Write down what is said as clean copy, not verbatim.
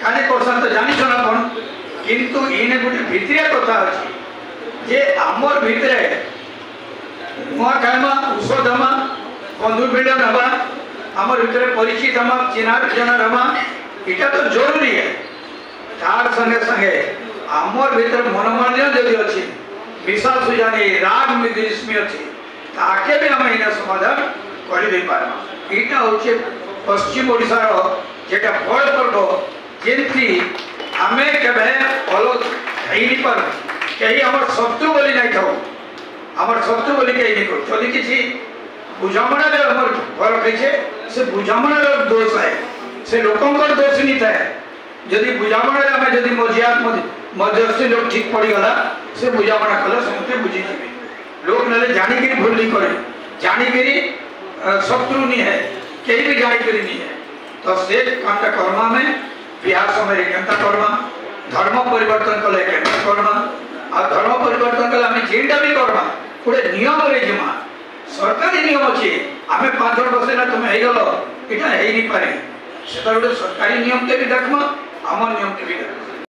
खाली करसा तो जानी ना कौन किंतु इने गोटे भितरिया कथा अछि जे आमर भितरे मुआ खाइमा औषधमा बंधु मिलन हवा आमर भितरे परिचित हमा चिन्हा जन हवा इटा तो जरूरी है तार संगे संगे आमर भितर मनोमान्य जदि अछि विश्वास सुजानी राग मिदिस्मी अछि ताके भी हम इना समाधान कर दे पारमा इटा होचे पश्चिम ओडिसा रो जेटा बड़ पर्व जेंति आमे केबे अलग हेइनी पर कहीं हमर शत्रु बोली नहीं थाओ हमर शत्रु बोली कहीं नहीं करो जदि किसी बुझामणा रे हमर घर कहिसे से बुझामणा रे दोष है से लोकंकर दोष नहीं थाए जदि बुझामणा रे हमें जदि मजियात मध्यस्थी लोग ठीक पड़ी गला से बुझामणा कला समते बुझी जीवे लोग नले जानी के भूल नहीं करे जानी के शत्रु नहीं है कहीं भी जानी के नहीं है तो से कांटा कर्मा में बिहार समय केंता कर्मा धर्म परिवर्तन कले केंता कर्मा आ धर्म परिवर्तन कले हमें जेंटा भी कर्मा पुरे नियम रे जमा सरकारी नियम अछि हमें 5 जन बसेला तुम हे गलो इटा हे नहीं पारे सेटा गोटे सरकारी नियम के भी देखमा हमर नियम के भी देखमा।